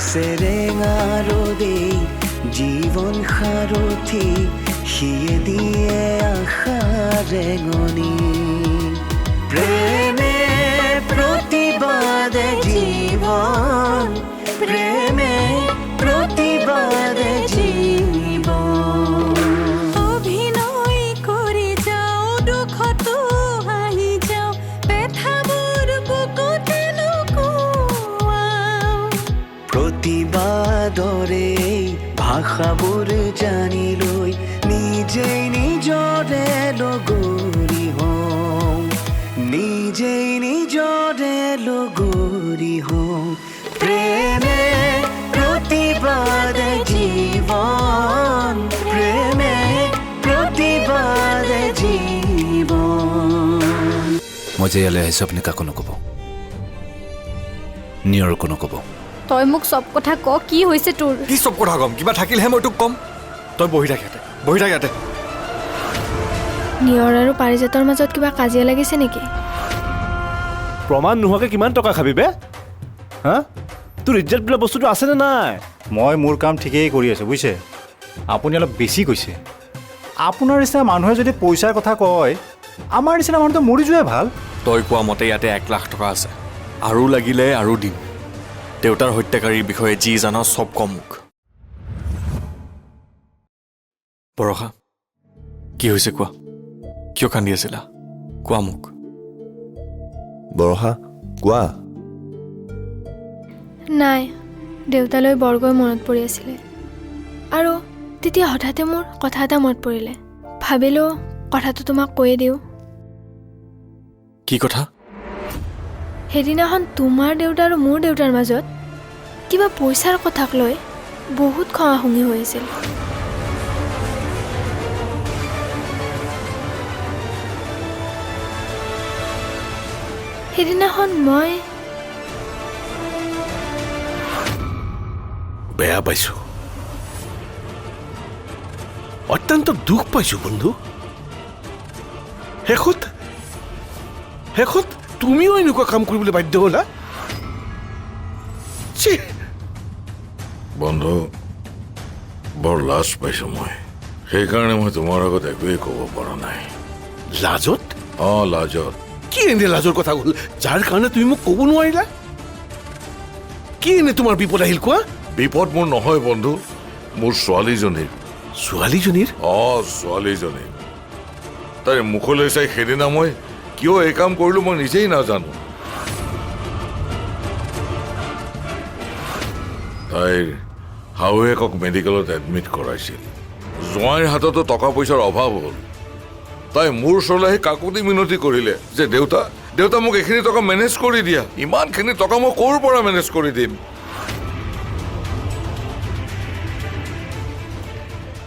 এছেৰেঙা ৰ'দেই জীৱন সাৰথি সিয়ে দিয়ে আশা ৰেঙনি প্ৰেমে প্ৰতিবাদে জীৱন প্ৰেমে প্ৰতিবাদে জীৱন অভিনয় কৰি যাওঁ দুখতো হাঁহি যাওঁ পেথাবোৰ বুকুতে লুকুৱাওঁ প্ৰতিবাদৰে ভাষাবোৰ জানি লৈ নিজেই নিজৰে লগৰী হওঁ নিজেই নিজৰে লগৰী হওঁ প্ৰেমে প্ৰতিবাদে জীৱন প্ৰেমে প্ৰতিবাদে জীৱন মই যে ইয়ালৈ আহিছোঁ আপুনি কাকো নক'ব নিয়ৰকো নক'ব তই মোক চব কথা ক কি হৈছে তোৰ কি চব কথা ক'ম কিবা থাকিলেহে মই তোক ক'ম তই বহি থাক ইয়াতে নিয়ৰ আৰু পাৰিজাতৰ মাজত কিবা কাজিয়া লাগিছে নেকি প্ৰমাণ নোহোৱাকৈ কিমান টকা খাবি বে হা তোৰ ইজ্জত বোলা বস্তুটো আছেনে নাই মই মোৰ কাম ঠিকেই কৰি আছোঁ বুজিছে আপুনি অলপ বেছি কৈছে আপোনাৰ নিচিনা মানুহে যদি পইচাৰ কথা কয় আমাৰ নিচিনা মানুহটো মৰি যোৱাই ভাল তই কোৱা মতে ইয়াতে 1 লাখ টকা আছে আৰু লাগিলে আৰু দিম দেউতাৰ হত্যাকাৰীৰ বিষয়ে যি জানা চব কম মোক বৰষা কি হৈছে কোৱা কিয় কান্দি আছিলা কোৱা মোক বৰষা কোৱা নাই দেউতালৈ বৰকৈ মনত পৰি আছিলে আৰু তেতিয়া হঠাতে মোৰ কথা এটা মনত পৰিলে ভাবিলোঁ কথাটো তোমাক কৈয়ে দিওঁ কি কথা সেইদিনাখন তোমাৰ দেউতা আৰু মোৰ দেউতাৰ মাজত কিবা পইচাৰ কথাক লৈ বহুত খঙাখঙি হৈ আছিল সেইদিনাখন মই বেয়া পাইছো অত্যন্ত দুখ পাইছো বন্ধু শেষত তুমিও এনেকুৱা কাম কৰিবলৈ বাধ্য হ'লা বন্ধু বৰ লাজ পাইছো মই সেইকাৰণে মই তোমাৰ আগত একোৱেই ক'ব পৰা নাই লাজত লাজত কি এনে লাজৰ কথা হ'ল যাৰ কাৰণে তুমি মোক ক'ব নোৱাৰিলা কি এনে তোমাৰ বিপদ আহিল কোৱা বিপদ মোৰ নহয় বন্ধু মোৰ ছোৱালীজনীৰ ছোৱালীজনীৰ ছোৱালীজনীৰ তাইৰ মুখলৈ চাই সেইদিনা মই কিয় এই কাম কৰিলো মই নিজেই নাজানো তাইৰ শাহুৱেকক মেডিকেলত এডমিট কৰাইছিল জোঁৱাইৰ হাততো টকা পইচাৰ অভাৱ হ'ল তাই মোৰ ওচৰলৈ আহি কাকুতি মিনতি কৰিলে যে দেউতা মোক এইখিনি টকা মেনেজ কৰি দিয়া ইমানখিনি টকা মই ক'ৰ পৰা মেনেজ কৰি দিম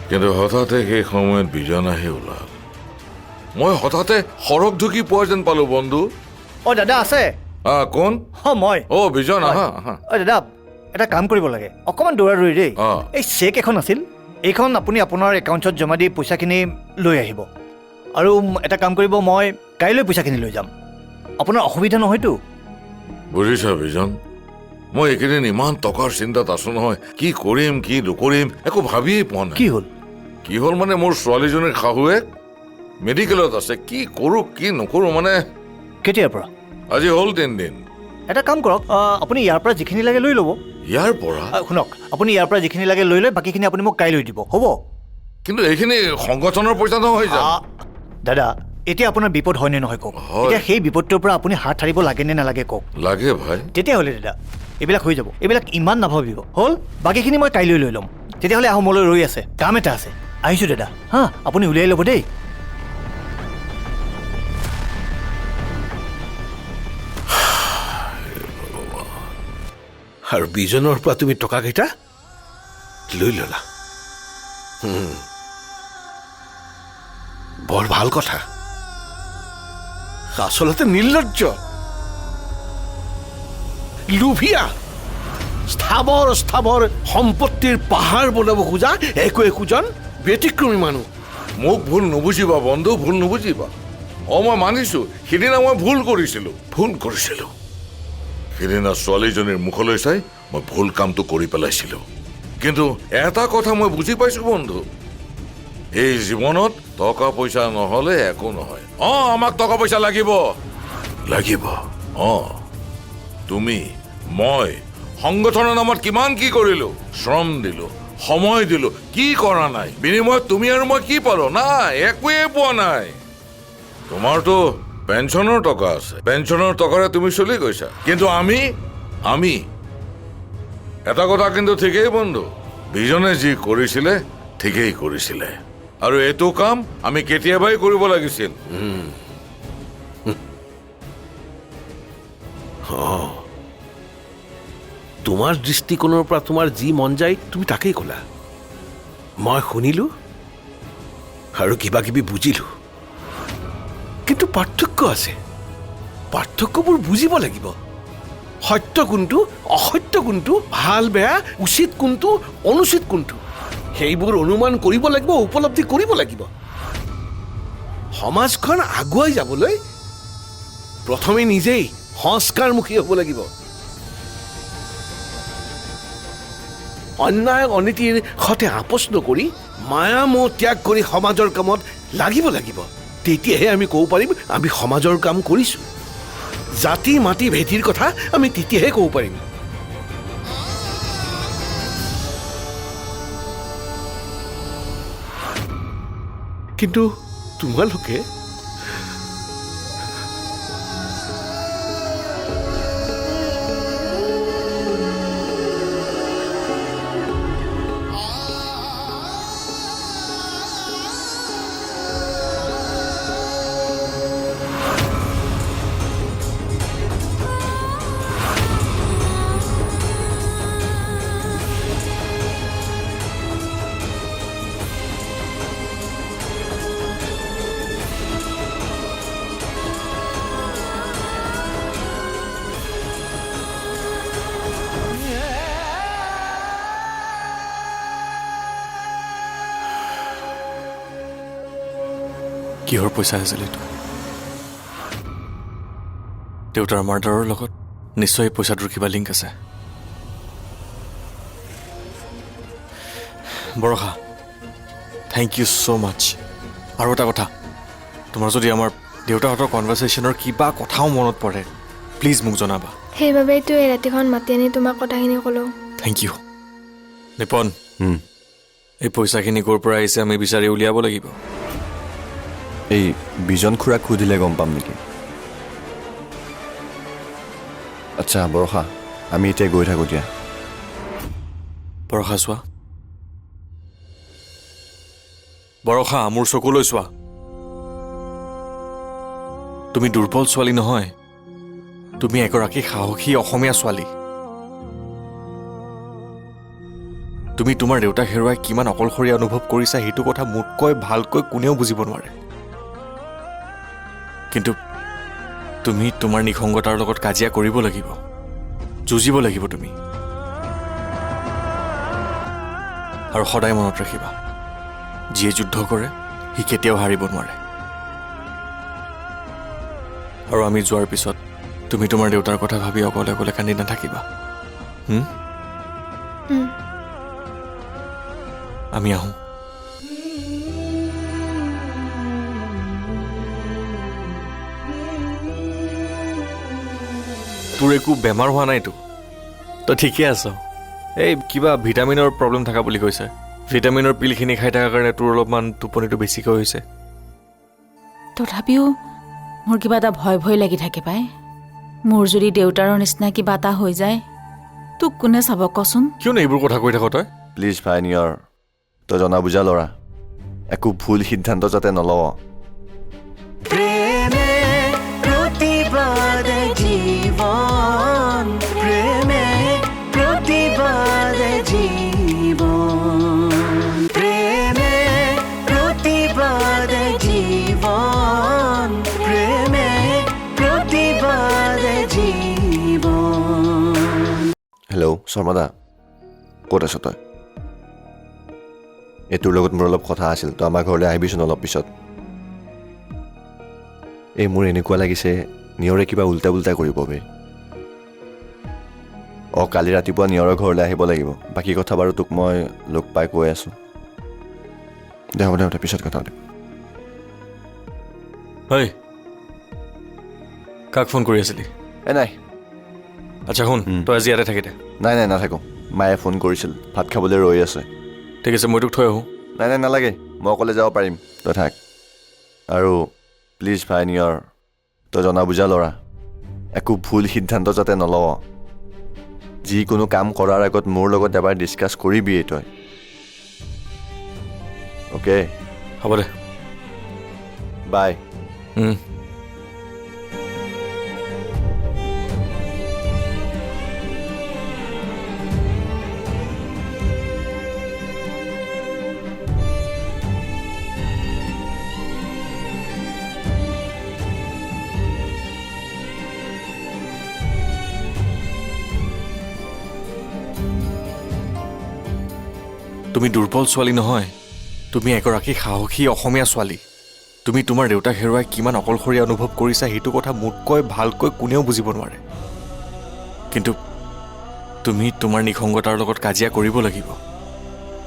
কিন্তু হঠাতে সেই সময়ত বিজন আহি ওলাল মই হঠাতে সৰগ ঢুকি পোৱা যেন পালো বন্ধু দাদা আছে কোন মই বিজন আহা দাদা এটা কাম কৰিব লাগে অকণমান দৌৰা দৌৰি দেই এই চেক এখন আছিল এইখন আপুনি আপোনাৰ একাউণ্টত জমা দি পইচাখিনি লৈ আহিব আৰু এটা কাম কৰিব মই কাইলৈ পইচাখিনি লৈ যাম আপোনাৰ অসুবিধা নহয়তো বুজিছা বিজন মই এইকেইদিন ইমান টকাৰ চিন্তাত আছো নহয় কি কৰিম কি নকৰিম একো ভাবিয়েই পোৱা নাই কি হ'ল মানে মোৰ ছোৱালীজনীৰ শাহুৱেক মেডিকেলত আছে কি কৰোঁ কি নকৰোঁ মানে কেতিয়াৰ পৰা আজি হ'ল 3 দিন এটা কাম কৰক আপুনি ইয়াৰ পৰা যিখিনি লাগে লৈ ল'ব ইয়াৰ পৰা শুনক আপুনি ইয়াৰ পৰা যিখিনি লাগে লৈ লৈ বাকীখিনি আপুনি মোক কাইলৈ দিব হ'ব কিন্তু এইখিনি সংগঠনৰ পইচা নহয় দাদা এতিয়া আপোনাৰ বিপদ হয়নে নহয় কওক এতিয়া সেই বিপদটোৰ পৰা আপুনি হাত সাৰিব লাগে নে নালাগে কওক লাগে ভাই তেতিয়াহ'লে দাদা এইবিলাক হৈ যাব এইবিলাক ইমান নাভাবিব হ'ল বাকীখিনি মই কাইলৈ লৈ ল'ম তেতিয়াহ'লে আহোমলৈ ৰৈ আছে কাম এটা আছে আহিছোঁ দাদা হা আপুনি উলিয়াই ল'ব দেই আৰু বিজনৰ পৰা তুমি টকাকেইটা লৈ ল'লা বৰ ভাল কথা আচলতে নিৰ্লজ্জ লোভিয়া স্থাৱৰ সম্পত্তিৰ পাহাৰ বনাব খোজা একোজন ব্যতিক্ৰমী মানুহ মোক ভুল নুবুজিবা বন্ধু ভুল নুবুজিবা মই মানিছো সিদিনা মই ভুল কৰিছিলো সেইদিনা ছোৱালীজনীৰ মুখলৈ চাই মই ভুল কামটো কৰি পেলাইছিলোঁ কিন্তু এটা কথা মই বুজি পাইছোঁ বন্ধু এই জীৱনত টকা পইচা নহ'লে একো নহয় আমাক টকা পইচা লাগিব লাগিব তুমি মই সংগঠনৰ নামত কিমান কি কৰিলোঁ শ্ৰম দিলোঁ সময় দিলোঁ কি কৰা নাই বিনিময়ত তুমি আৰু মই কি পালোঁ নাই একোৱেই পোৱা নাই তোমাৰতো পেঞ্চনৰ টকা আছে পেঞ্চনৰ টকাৰে তুমি চলি গৈছা কিন্তু আমি এটা কথা কিন্তু ঠিকেই বন্ধু বিজনে যি কৰিছিলে ঠিকেই কৰিছিলে আৰু এইটো কাম আমি কেতিয়াবাই কৰিব লাগিছিল তোমাৰ দৃষ্টিকোণৰ পৰা তোমাৰ যি মন যায় তুমি তাকেই ক'লা মই শুনিলোঁ আৰু কিবা কিবি বুজিলোঁ কিন্তু পাৰ্থক্য আছে পাৰ্থক্যবোৰ বুজিব লাগিব সত্য কোনটো অসত্য কোনটো ভাল বেয়া উচিত কোনটো অনুচিত কোনটো সেইবোৰ অনুমান কৰিব লাগিব উপলব্ধি কৰিব লাগিব সমাজখন আগুৱাই যাবলৈ প্ৰথমে নিজেই সংস্কাৰমুখী হ'ব লাগিব অন্যায় অনীতিৰ সৈতে আপোচ নকৰি মায়া মোহ ত্যাগ কৰি সমাজৰ কামত লাগিব লাগিব তেতিয়াহে আমি ক'ব পাৰিম আমি সমাজৰ কাম কৰিছোঁ জাতি মাটি ভেটিৰ কথা আমি তেতিয়াহে ক'ব পাৰিম কিন্তু তোমালোকে কিহৰ পইচা আছিল এইটো দেউতাৰ মাৰ্ডাৰৰ লগত নিশ্চয় পইচাটোৰ কিবা লিংক আছে বৰষা থেংক ইউ ছ' মাছ আৰু এটা কথা তোমাৰ যদি আমাৰ দেউতাহঁতৰ কনভাৰ্চেশ্যনৰ কিবা কথাও মনত পৰে প্লিজ মোক জনাবা সেইবাবেইতো এই ৰাতিখন মাতি আনি তোমাক কথাখিনি ক'লোঁ থেংক ইউ নিপন এই পইচাখিনি ক'ৰ পৰা আহিছে আমি বিচাৰি উলিয়াব লাগিব এই বিজন খুৰাক সুধিলে গম পাম নেকি আচ্ছা বৰষা আমি এতিয়া গৈ থাকোঁ দিয়া বৰষা চোৱা বৰষা মোৰ চকুলৈ চোৱা তুমি দুৰ্বল ছোৱালী নহয় তুমি এগৰাকী সাহসী অসমীয়া ছোৱালী তুমি তোমাৰ দেউতাক হেৰুৱাই কিমান অকলশৰীয়া অনুভৱ কৰিছা সেইটো কথা মোতকৈ ভালকৈ কোনেও বুজিব নোৱাৰে কিন্তু তুমি তোমাৰ নিসংগতাৰ লগত কাজিয়া কৰিব লাগিব যুঁজিব লাগিব তুমি আৰু সদায় মনত ৰাখিবা যিয়ে যুদ্ধ কৰে সি কেতিয়াও হাৰিব নোৱাৰে আৰু আমি যোৱাৰ পিছত তুমি তোমাৰ দেউতাৰ কথা ভাবি অকলে অকলে কান্দি নাথাকিবা আমি আহোঁ তোৰ একো বেমাৰ হোৱা নাইতো তই ঠিকে আছ এই কিবা ভিটামিনৰ প্ৰব্লেম থকা বুলি কৈছে ভিটামিনৰ পিলখিনি খাই থকাৰ কাৰণে তোৰ অলপমান টোপনিটো বেছিকৈ হৈছে তথাপিও মোৰ কিবা এটা ভয় ভয় লাগি থাকে পাই মোৰ যদি দেউতাৰৰ নিচিনা কিবা এটা হৈ যায় তোক কোনে চাব কচোন কিয়নো এইবোৰ কথা কৈ থাক তই প্লিজ ভাইনিয়ৰ তই জনা বুজা ল'ৰা একো ভুল সিদ্ধান্ত যাতে নলওঁ প্ৰেমে প্ৰতিবাদ জীৱন প্ৰেমে প্ৰতিবাদ জীৱন প্ৰেমে প্ৰতিবাদ জীৱন প্ৰেমে প্ৰতিবাদ জীৱন হেল্ল' শৰ্মাদা ক'ত আছ তই এইটোৰ লগত মোৰ অলপ কথা আছিল তই আমাৰ ঘৰলৈ আহিবিচোন অলপ পিছত এই মোৰ এনেকুৱা লাগিছে নিয়ৰে কিবা উল্টা পুল্টা কৰিব বে অঁ কালি ৰাতিপুৱা নিয়ৰৰ ঘৰলৈ আহিব লাগিব বাকী কথা বাৰু তোক মই লগ পাই কৈ আছোঁ দে হ'ব দে পিছত কথা পাতিম ঐ কাক ফোন কৰি আছিলি নাই আচ্ছা শুন তই আজি ইয়াতে থাকি দে নাই নাথাকোঁ মায়ে ফোন কৰিছিল ভাত খাবলৈ ৰৈ আছে ঠিক আছে মই তোক থৈ আহোঁ নাই নালাগে মই অকলে যাব পাৰিম তই থাক আৰু প্লিজ ভাই নিয়ৰ তই জনা বুজা ল'ৰা একো ভুল সিদ্ধান্ত যাতে নলৱ যিকোনো কাম কৰাৰ আগত মোৰ লগত এবাৰ ডিছকাছ কৰিবিয়েই তই অ'কে হ'ব দে বাই তুমি দুৰ্বল ছোৱালী নহয় তুমি এগৰাকী সাহসী অসমীয়া ছোৱালী তুমি তোমাৰ দেউতাক হেৰুৱাই কিমান অকলশৰীয়া অনুভৱ কৰিছা সেইটো কথা মোতকৈ ভালকৈ কোনেও বুজিব নোৱাৰে কিন্তু তুমি তোমাৰ নিসংগতাৰ লগত কাজিয়া কৰিব লাগিব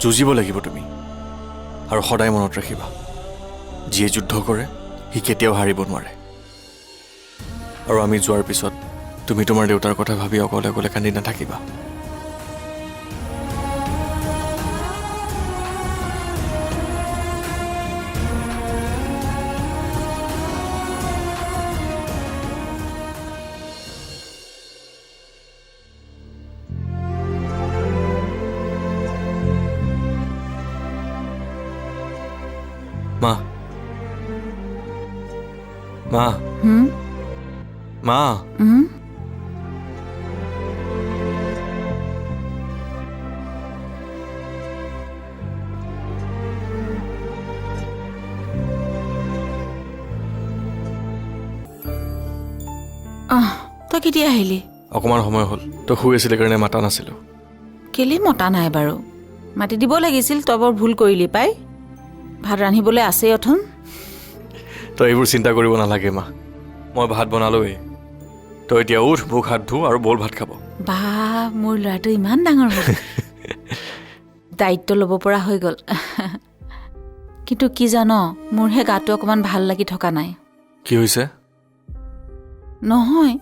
যুঁজিব লাগিব তুমি আৰু সদায় মনত ৰাখিবা যিয়ে যুদ্ধ কৰে সি কেতিয়াও হাৰিব নোৱাৰে আৰু আমি যোৱাৰ পিছত তুমি তোমাৰ দেউতাৰ কথা ভাবি অকলে অকলে কান্দি নাথাকিবা মা মা মা তই কেতিয়া আহিলি অকণমান সময় হ'ল তই শুই আছিলি কাৰণে মাতা নাছিলোঁ কেলে মতা নাই বাৰু মাতি দিব লাগিছিল তই বৰ ভুল কৰিলি পাই ভাত ৰান্ধিবলৈ আছেই অথন তই এইবোৰ চিন্তা কৰিব নালাগে মা মই ভাত বনালোৱেই তই এতিয়া উঠ মুখ হাত ধু আৰু বল ভাত খাব বা মোৰ ল'ৰাটো ইমান ডাঙৰ হ'ল দায়িত্ব ল'ব পৰা হৈ গ'ল কিন্তু কি জান মোৰহে গাটো অকণমান ভাল লাগি থকা নাই কি হৈছে নহয়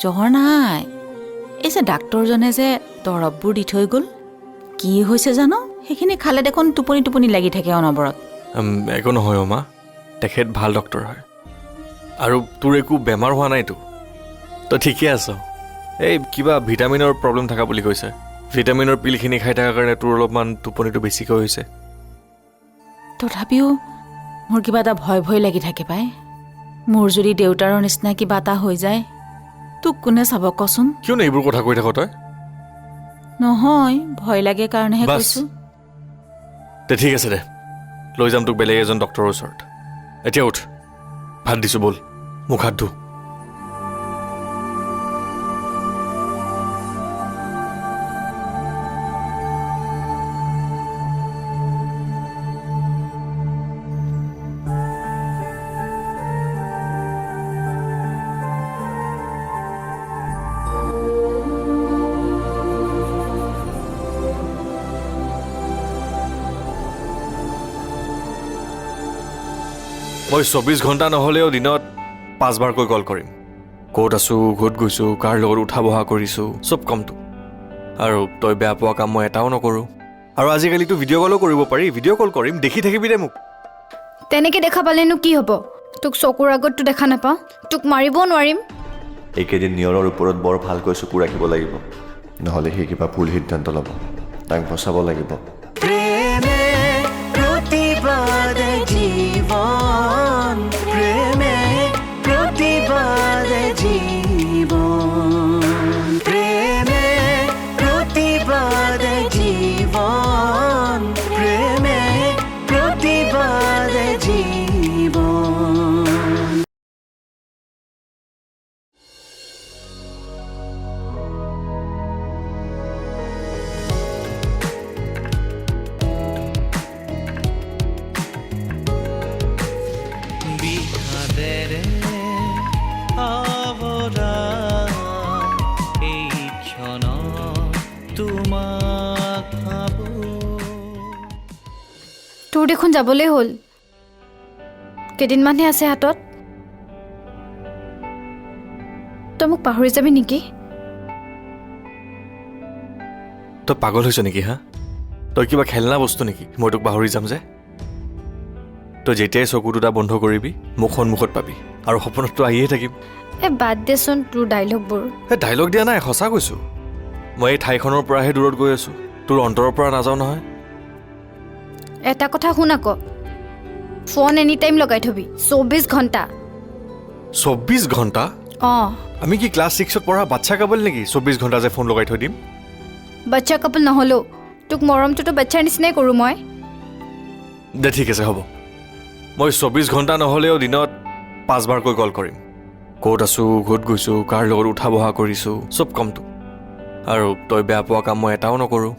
জ্বৰ নাই এই যে ডাক্তৰজনে যে দৰৱবোৰ দি থৈ গ'ল কি হৈছে জানো সেইখিনি খালে দেখোন টোপনি টোপনি লাগি থাকে অনবৰত একো নহয় মা তেখেত ভাল ডক্তৰ হয় আৰু তোৰ একো বেমাৰ হোৱা নাইতো তই ঠিকে আছ এই কিবা ভিটামিনৰ প্ৰব্লেম থকা বুলি কৈছে ভিটামিনৰ পিলখিনি খাই থকাৰ কাৰণে তোৰ অলপমান টোপনিটো বেছিকৈ হৈছে তথাপিও মোৰ কিবা এটা ভয় লাগি থাকে পাই মোৰ যদি দেউতাৰৰ নিচিনা কিবা এটা হৈ যায় তোক কোনে চাব কচোন কিয়নো এইবোৰ কথা কৈ থাক তই নহয় ভয় লাগে কাৰণেহে বাছ। কৈছোঁ দে ঠিক আছে দে লৈ যাম তোক বেলেগ এজন ডক্তৰৰ ওচৰত এতিয়া উঠ ভাত দিছোঁ ব'ল মুখ হাত ধু মই 24 ঘণ্টা নহ'লেও দিনত 5 বাৰকৈ কল কৰিম ক'ত আছোঁ ক'ত গৈছোঁ কাৰ লগত উঠা বহা কৰিছোঁ চব কম তোক আৰু তই বেয়া পোৱা কাম মই এটাও নকৰোঁ আৰু আজিকালিতো ভিডিঅ' কলো কৰিব পাৰি ভিডিঅ' কল কৰিম দেখি থাকিবি দে মোক তেনেকৈ দেখা পালেনো কি হ'ব তোক চকুৰ আগততো দেখা নাপাওঁ তোক মাৰিবও নোৱাৰিম এইকেইদিন নিয়ৰৰ ওপৰত বৰ ভালকৈ চকু ৰাখিব লাগিব নহ'লে সি কিবা ভুল সিদ্ধান্ত ল'ব তাক বচাব লাগিব প্ৰেমে প্ৰতিবাদ জীৱন প্ৰেমে প্ৰতিবাদ জীৱন প্ৰেমে প্ৰতিবাদ জীৱন প্ৰেমে প্ৰতিবাদ জীৱন বিষাদেৰে আৱৰা তোৰ দেখোন যাবলৈ হ'ল কেইদিনমানহে আছে হাতত তই মোক পাহৰি যাবি নেকি তই পাগল হৈছ নেকি হা তই কিবা খেলনা বস্তু নেকি মই তোক পাহৰি যাম যে তই যেতিয়াই চকু দুটা বন্ধ কৰিবি মোক সন্মুখত পাবি আৰু সপোনততো আহিয়ে থাকিম বাদ দেচোন তোৰ ডাইলগবোৰ এই ডাইলগ দিয়া নাই সঁচা কৈছোঁ মই এই ঠাইখনৰ পৰাহে দূৰত গৈ আছোঁ তোৰ অন্তৰৰ পৰা নাযাওঁ নহয় এটা কথা শুন আকৌ ফোন এনি টাইম লগাই থবি 24 ঘণ্টা 24 ঘণ্টা অঁ আমি কি ক্লাছ 6ত পঢ়া বাচ্চা কাবল নেকি 24 ঘণ্টা যে ফোন লগাই থৈ দিম বাচ্চা কাপল নহ'লেও তোক মৰমটোতো বাচ্চাৰ নিচিনাই কৰোঁ মই দে ঠিক আছে হ'ব মই 24 ঘণ্টা নহ'লেও দিনত 5 বাৰকৈ কল কৰিম ক'ত আছোঁ ক'ত গৈছোঁ কাৰ লগত উঠা বহা কৰিছোঁ চব কম তোক আৰু তই বেয়া পোৱা কাম মই এটাও নকৰোঁ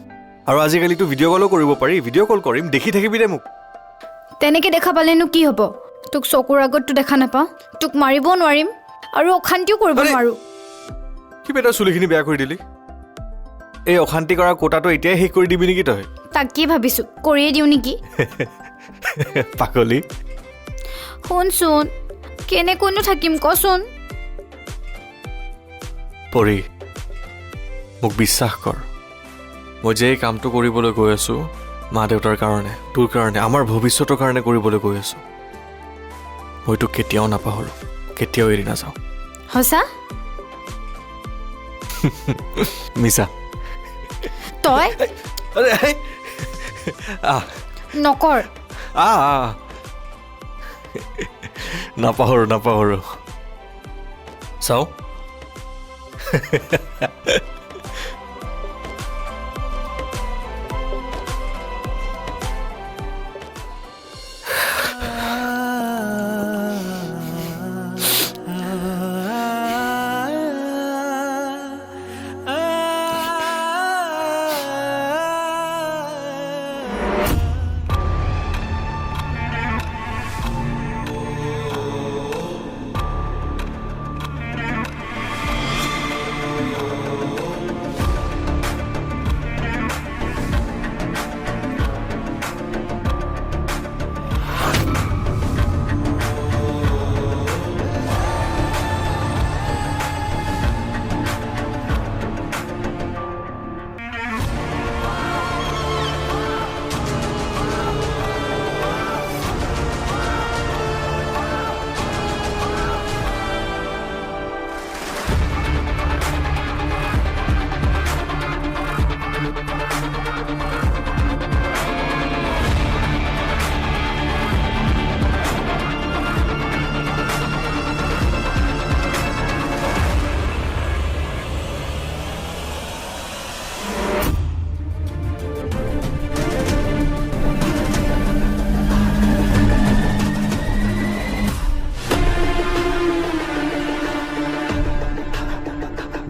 আৰু আজিকালিতো ভিডিঅ' কলো কৰিব পাৰি ভিডিঅ' কল কৰিম দেখি থাকিবি দে মোক তেনেকৈ দেখা পালেনো কি হ'ব তোক চকুৰ আগততো দেখা নাপাওঁ তোক মাৰিবও নোৱাৰিম আৰু অশান্তিও কৰিব নোৱাৰোঁ কিবা এটা চুলিখিনি বেয়া কৰি দিলি এই অশান্তি কৰা কোটাটো এতিয়াই শেষ কৰি দিবি নেকি তই তাকেই ভাবিছোঁ কৰিয়ে দিওঁ নেকি পাগলী শুনচোন কেনেকৈনো থাকিম কচোন পৰি মোক বিশ্বাস কৰ মই যে এই কামটো কৰিবলৈ গৈ আছোঁ মা দেউতাৰ কাৰণে তোৰ কাৰণে আমাৰ ভৱিষ্যতৰ কাৰণে কৰিবলৈ গৈ আছোঁ মই তোক কেতিয়াও নাপাহৰোঁ কেতিয়াও এৰি নাযাওঁ সঁচা মিছা তই নকৰ নাপাহৰোঁ চাওঁ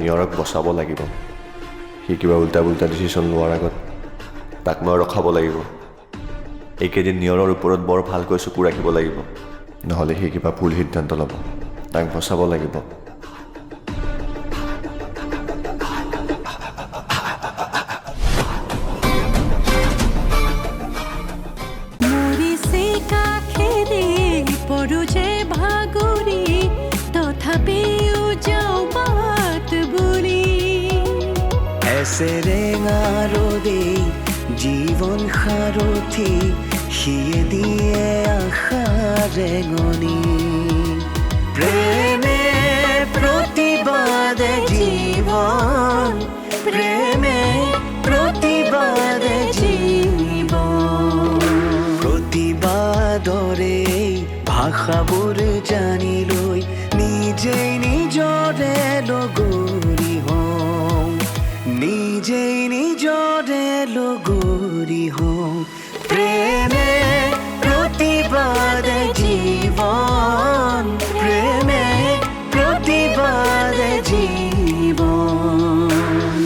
নিয়ৰক বচাব লাগিব সি কিবা উল্টা পুল্টা ডিচিশ্যন লোৱাৰ আগত তাক মই ৰখাব লাগিব এইকেইদিন নিয়ৰৰ ওপৰত বৰ ভালকৈ চকু ৰাখিব লাগিব নহ'লে সি কিবা ভুল সিদ্ধান্ত ল'ব তাক বচাব লাগিব মৰিছে কাষেৰে পৰো যে ভাগৰি তথাপিও যাওঁ বাট বুলি এছে ৰেঙা ৰদে জীৱন সাৰথি সিয়ে দিয়ে আশা ৰেঙনি প্ৰেমে প্ৰতিবাদে জীৱন প্ৰেমে প্ৰতিবাদে জীৱন প্ৰতিবাদৰে ভাষাবোৰ জানি লৈ নিজেই নিজৰে লগৰী হওঁ নিজেই নিজৰে লগৰী হওঁ প্ৰেমে প্ৰতিবাদে